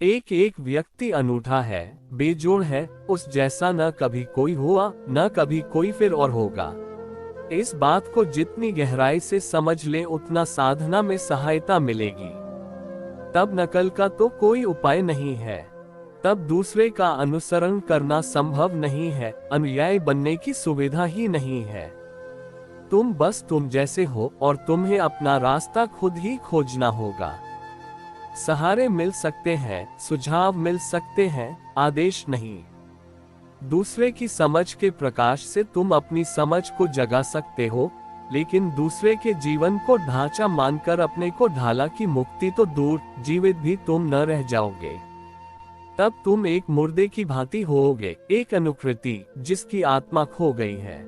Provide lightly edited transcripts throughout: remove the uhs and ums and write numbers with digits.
एक एक व्यक्ति अनूठा है, बेजोड़ है, उस जैसा न कभी कोई हुआ न कभी कोई फिर और होगा। इस बात को जितनी गहराई से समझ ले उतना साधना में सहायता मिलेगी। तब नकल का तो कोई उपाय नहीं है, तब दूसरे का अनुसरण करना संभव नहीं है, अनुयायी बनने की सुविधा ही नहीं है। तुम जैसे हो और तुम्हें अपना रास्ता खुद ही खोजना होगा। सहारे मिल सकते हैं, सुझाव मिल सकते हैं, आदेश नहीं। दूसरे की समझ के प्रकाश से तुम अपनी समझ को जगा सकते हो, लेकिन दूसरे के जीवन को ढांचा मानकर अपने को ढाला की मुक्ति तो दूर, जीवित भी तुम न रह जाओगे। तब तुम एक मुर्दे की भांति होोगे, एक अनुकृति जिसकी आत्मा खो गई है।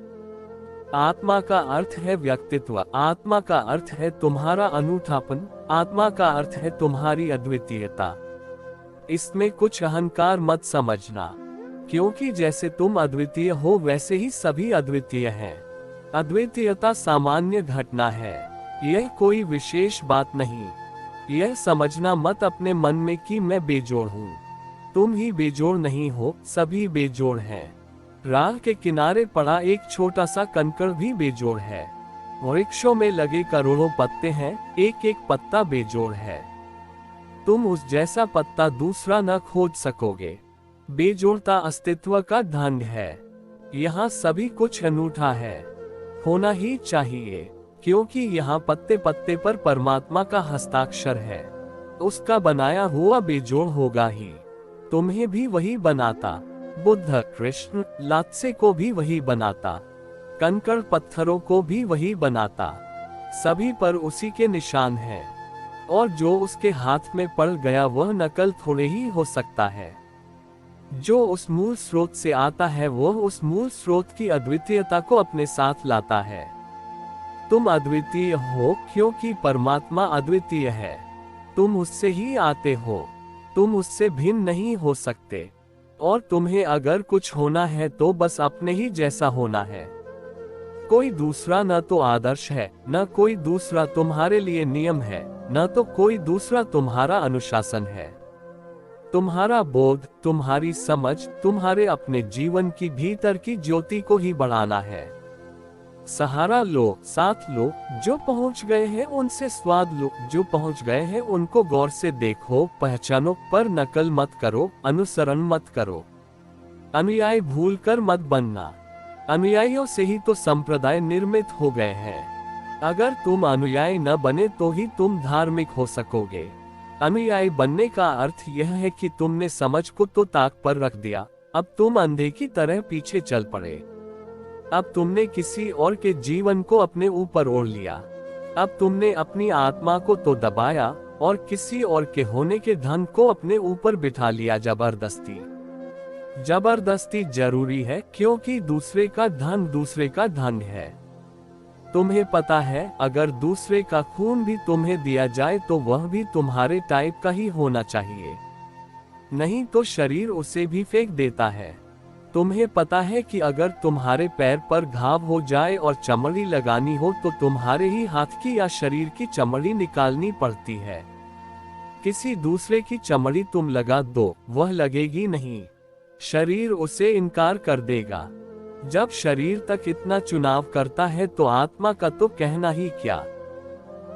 आत्मा का अर्थ है व्यक्तित्व, आत्मा का अर्थ है तुम्हारा अनूठापन, आत्मा का अर्थ है तुम्हारी अद्वितीयता। इसमें कुछ अहंकार मत समझना, क्योंकि जैसे तुम अद्वितीय हो वैसे ही सभी अद्वितीय हैं। अद्वितीयता सामान्य घटना है, यह कोई विशेष बात नहीं। यह समझना मत अपने मन में कि मैं बेजोड़ हूँ। तुम ही बेजोड़ नहीं हो, सभी बेजोड़ हैं। राह के किनारे पड़ा एक छोटा सा कंकड़ भी बेजोड़ है। वृक्षों में लगे करोड़ों पत्ते हैं, एक एक पत्ता बेजोड़ है। तुम उस जैसा पत्ता दूसरा न खोज सकोगे। बेजोड़ता अस्तित्व का ढंग है। यहाँ सभी कुछ अनूठा है, होना ही चाहिए, क्योंकि यहाँ पत्ते पत्ते पर परमात्मा का हस्ताक्षर है। उसका बनाया हुआ बेजोड़ होगा ही। तुम्हें भी वही बनाता, बुद्ध, कृष्ण, लात्से को भी वही बनाता, कंकड़ पत्थरों को भी वही बनाता। सभी पर उसी के निशान हैं, और जो उसके हाथ में पड़ गया वह नकल थोड़े ही हो सकता है। जो उस मूल स्रोत से आता है वह उस मूल स्रोत की अद्वितीयता को अपने साथ लाता है। तुम अद्वितीय हो क्योंकि परमात्मा अद्वितीय है। तुम उससे ही आते हो, तुम उससे भिन्न नहीं हो सकते। और तुम्हें अगर कुछ होना है तो बस अपने ही जैसा होना है। कोई दूसरा न तो आदर्श है, न कोई दूसरा तुम्हारे लिए नियम है, न तो कोई दूसरा तुम्हारा अनुशासन है। तुम्हारा बोध, तुम्हारी समझ, तुम्हारे अपने जीवन की भीतर की ज्योति को ही बढ़ाना है। सहारा लो, साथ लो, जो पहुंच गए हैं उनसे स्वाद लो, जो पहुंच गए हैं उनको गौर से देखो, पहचानो, पर नकल मत करो, अनुसरण मत करो। अनुयायी भूल कर मत बनना। अनुयायियों से ही तो संप्रदाय निर्मित हो गए हैं। अगर तुम अनुयायी न बने तो ही तुम धार्मिक हो सकोगे। अनुयायी बनने का अर्थ यह है कि तुमने समझ को तो ताक पर रख दिया, अब तुम अंधे की तरह पीछे चल पड़े। अब तुमने किसी और के जीवन को अपने ऊपर ओढ़ लिया। अब तुमने अपनी आत्मा को तो दबाया और किसी और के होने के धन को अपने ऊपर बिठा लिया जबरदस्ती। जबरदस्ती जरूरी है क्योंकि दूसरे का धन दूसरे का धन है। तुम्हें पता है अगर दूसरे का खून भी तुम्हें दिया जाए तो वह भी तुम्हारे टाइप का ही होना चाहिए, नहीं तो शरीर उसे भी फेंक देता है। तुम्हें पता है कि अगर तुम्हारे पैर पर घाव हो जाए और चमड़ी लगानी हो तो तुम्हारे ही हाथ की या शरीर की चमड़ी निकालनी पड़ती है। किसी दूसरे की चमड़ी तुम लगा दो, वह लगेगी नहीं, शरीर उसे इनकार कर देगा। जब शरीर तक इतना चुनाव करता है तो आत्मा का तो कहना ही क्या।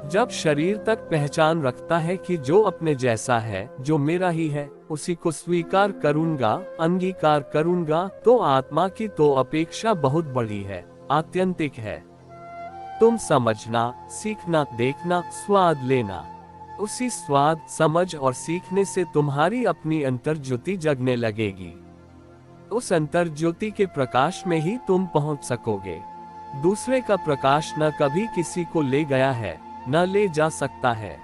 जब शरीर तक पहचान रखता है कि जो अपने जैसा है, जो मेरा ही है, उसी को स्वीकार करूंगा, अंगीकार करूंगा, तो आत्मा की तो अपेक्षा बहुत बड़ी है, आत्यंतिक है। तुम समझना, सीखना, देखना, स्वाद लेना। उसी स्वाद, समझ और सीखने से तुम्हारी अपनी अंतर्ज्योति जगने लगेगी। उस अंतर्ज्योति के प्रकाश में ही तुम पहुंच सकोगे। दूसरे का प्रकाश न कभी किसी को ले गया है, न ले जा सकता है।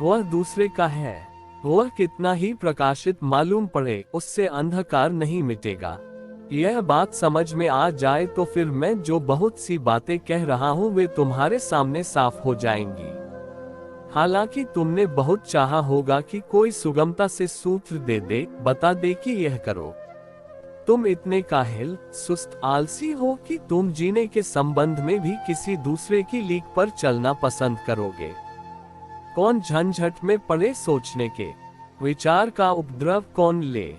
वह दूसरे का है, वह कितना ही प्रकाशित मालूम पड़े, उससे अंधकार नहीं मिटेगा। यह बात समझ में आ जाए तो फिर मैं जो बहुत सी बातें कह रहा हूँ वे तुम्हारे सामने साफ हो जाएंगी। हालांकि तुमने बहुत चाहा होगा कि कोई सुगमता से सूत्र दे दे, बता दे कि यह करो। तुम इतने काहिल, सुस्त, आलसी हो कि तुम जीने के संबंध में भी किसी दूसरे की लीक पर चलना पसंद करोगे। कौन झंझट में पड़े सोचने के। विचार का उपद्रव कौन ले,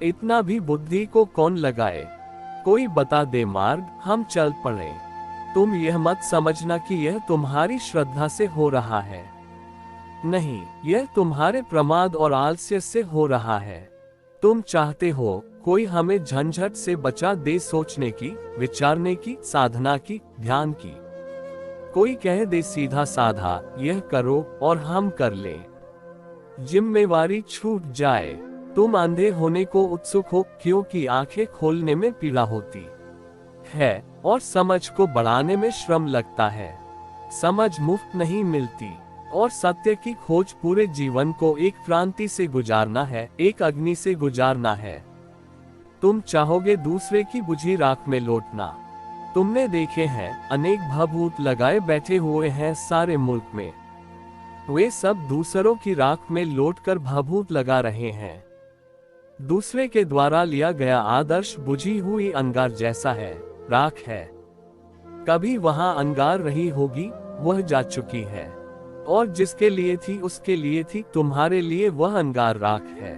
इतना भी बुद्धि को कौन लगाए। कोई बता दे मार्ग, हम चल पड़े। तुम यह मत समझना कि यह तुम्हारी श्रद्धा से हो रहा है, नहीं, यह तुम्हारे प्रमाद और आलस्य से हो रहा है। तुम चाहते हो कोई हमें झंझट से बचा दे, सोचने की, विचारने की, साधना की, ध्यान की। कोई कह दे सीधा साधा यह करो और हम कर लें, जिम्मेवारी छूट जाए। तुम अंधे होने को उत्सुक हो, क्योंकि आंखें खोलने में पीड़ा होती है और समझ को बढ़ाने में श्रम लगता है। समझ मुफ्त नहीं मिलती और सत्य की खोज पूरे जीवन को एक क्रांति से गुजारना है, एक अग्नि से गुजारना है। तुम चाहोगे दूसरे की बुझी राख में लौटना। तुमने देखे हैं अनेक भभूत लगाए बैठे हुए हैं सारे मुल्क में, वे सब दूसरों की राख में लौटकर भभूत लगा रहे हैं। दूसरे के द्वारा लिया गया आदर्श बुझी हुई अंगार जैसा है, राख है। कभी वहां अंगार रही होगी, वह जा चुकी है, और जिसके लिए थी उसके लिए थी। तुम्हारे लिए वह अंगार राख है।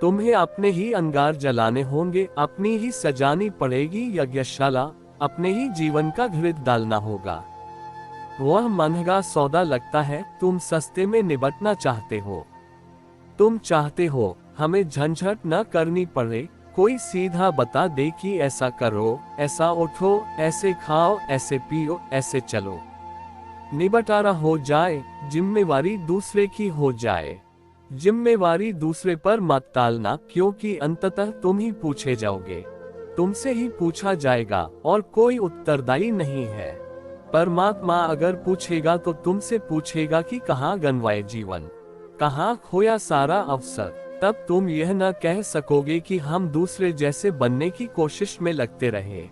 तुम्हें अपने ही अंगार जलाने होंगे, अपनी ही सजानी पड़ेगी यज्ञशाला, अपने ही जीवन का घृत डालना होगा। वह महंगा सौदा लगता है, तुम सस्ते में निबटना चाहते हो। तुम चाहते हो हमें झंझट न करनी पड़े, कोई सीधा बता दे कि ऐसा करो, ऐसा उठो, ऐसे खाओ, ऐसे पियो, ऐसे चलो। निबटारा हो जाए, जिम्मेवारी दूसरे की हो जाए। जिम्मेवारी दूसरे पर मत टालना, क्योंकि अंततः तुम ही पूछे जाओगे, तुमसे ही पूछा जाएगा और कोई उत्तरदायी नहीं है। परमात्मा अगर पूछेगा तो तुमसे पूछेगा कि कहाँ गंवाए जीवन, कहाँ खोया सारा अवसर। तब तुम यह न कह सकोगे कि हम दूसरे जैसे बनने की कोशिश में लगते रहे।